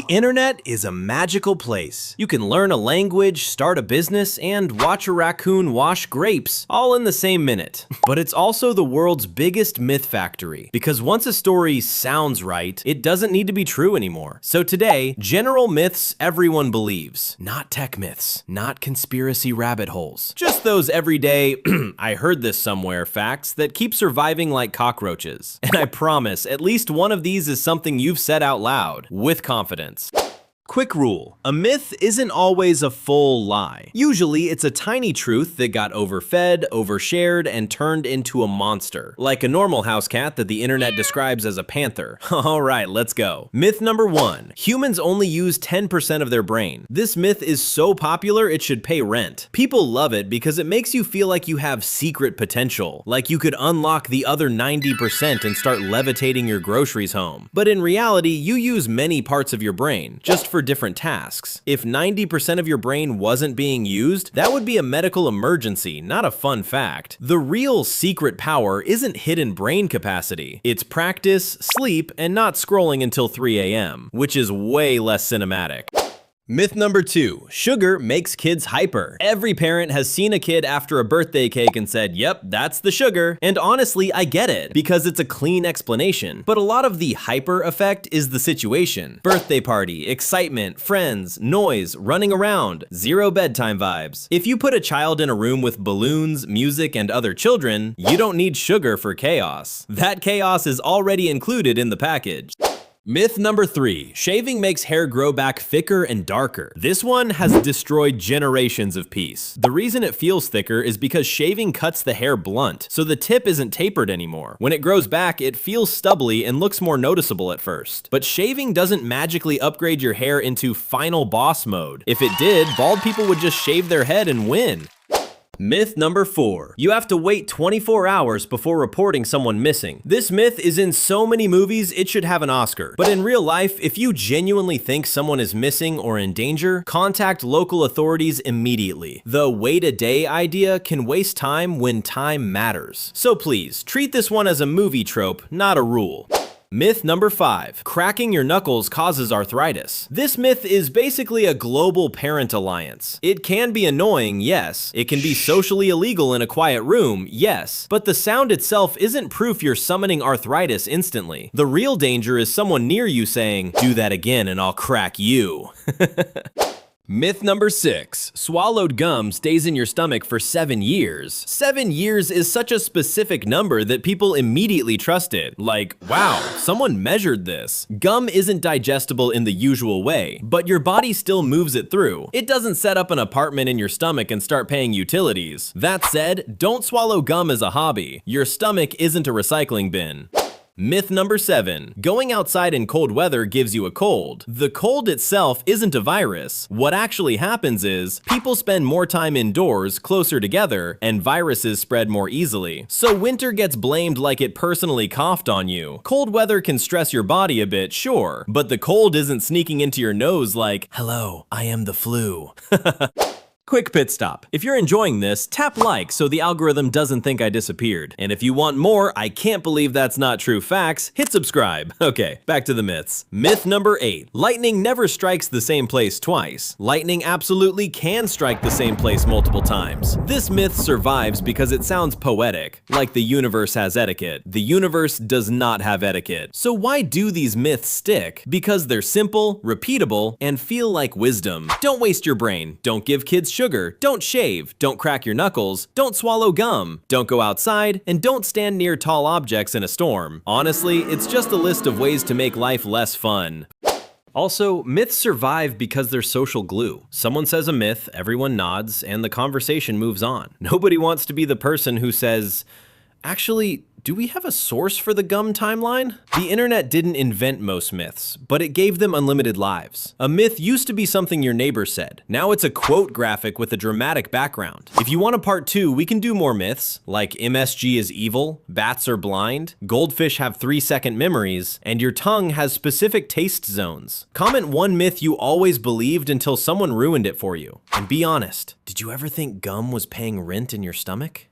internet is a magical place. You can learn a language, start a business, and watch a raccoon wash grapes, all in the same minute. But it's also the world's biggest myth factory, because once a story sounds right, it doesn't need to be true anymore. So today, general myths everyone believes. Not tech myths, not conspiracy rabbit holes. Just those everyday, I heard this somewhere facts that keep surviving like cockroaches. And I promise, at least one of these is something you've said out loud, with confidence. Quick rule: a myth isn't always a full lie. Usually, it's a tiny truth that got overfed, overshared, and turned into a monster. Like a normal house cat that the internet describes as a panther. Alright, let's go. Myth number 1. Humans only use 10% of their brain. This myth is so popular it should pay rent. People love it because it makes you feel like you have secret potential. Like you could unlock the other 90% and start levitating your groceries home. But in reality, you use many parts of your brain, just for different tasks. If 90% of your brain wasn't being used, that would be a medical emergency, not a fun fact. The real secret power isn't hidden brain capacity. It's practice, sleep, and not scrolling until 3 a.m., which is way less cinematic. Myth number 2. Sugar makes kids hyper. Every parent has seen a kid after a birthday cake and said, yep, that's the sugar. And honestly, I get it, because it's a clean explanation. But a lot of the hyper effect is the situation. Birthday party, excitement, friends, noise, running around, zero bedtime vibes. If you put a child in a room with balloons, music, and other children, you don't need sugar for chaos. That chaos is already included in the package. Myth number 3. Shaving makes hair grow back thicker and darker. This one has destroyed generations of peace. The reason it feels thicker is because shaving cuts the hair blunt, so the tip isn't tapered anymore. When it grows back, it feels stubbly and looks more noticeable at first. But shaving doesn't magically upgrade your hair into final boss mode. If it did, bald people would just shave their head and win. Myth number 4. You have to wait 24 hours before reporting someone missing. This myth is in so many movies it should have an Oscar. But in real life, if you genuinely think someone is missing or in danger, contact local authorities immediately. The wait a day idea can waste time when time matters. So please, treat this one as a movie trope, not a rule. Myth number 5. Cracking your knuckles causes arthritis. This myth is basically a global parent alliance. It can be annoying, yes. It can be socially illegal in a quiet room, yes. But the sound itself isn't proof you're summoning arthritis instantly. The real danger is someone near you saying, "Do that again and I'll crack you." Myth number 6. Swallowed gum stays in your stomach for 7 years. 7 years is such a specific number that people immediately trust it. Like, wow, someone measured this. Gum isn't digestible in the usual way, but your body still moves it through. It doesn't set up an apartment in your stomach and start paying utilities. That said, don't swallow gum as a hobby. Your stomach isn't a recycling bin. Myth number 7. Going outside in cold weather gives you a cold. The cold itself isn't a virus. What actually happens is, people spend more time indoors, closer together, and viruses spread more easily. So winter gets blamed like it personally coughed on you. Cold weather can stress your body a bit, sure, but the cold isn't sneaking into your nose like, hello, I am the flu. Quick pit stop. If you're enjoying this, tap like so the algorithm doesn't think I disappeared. And if you want more, I can't believe that's not true facts, hit subscribe. Okay, back to the myths. Myth number 8. Lightning never strikes the same place twice. Lightning absolutely can strike the same place multiple times. This myth survives because it sounds poetic, like the universe has etiquette. The universe does not have etiquette. So why do these myths stick? Because they're simple, repeatable, and feel like wisdom. Don't waste your brain. Don't give kids sugar, don't shave, don't crack your knuckles, don't swallow gum, don't go outside, and don't stand near tall objects in a storm. Honestly, it's just a list of ways to make life less fun. Also, myths survive because they're social glue. Someone says a myth, everyone nods, and the conversation moves on. Nobody wants to be the person who says, actually, do we have a source for the gum timeline? The internet didn't invent most myths, but it gave them unlimited lives. A myth used to be something your neighbor said. Now it's a quote graphic with a dramatic background. If you want a part 2, we can do more myths, like MSG is evil, bats are blind, goldfish have 3-second memories, and your tongue has specific taste zones. Comment one myth you always believed until someone ruined it for you. And be honest, did you ever think gum was paying rent in your stomach?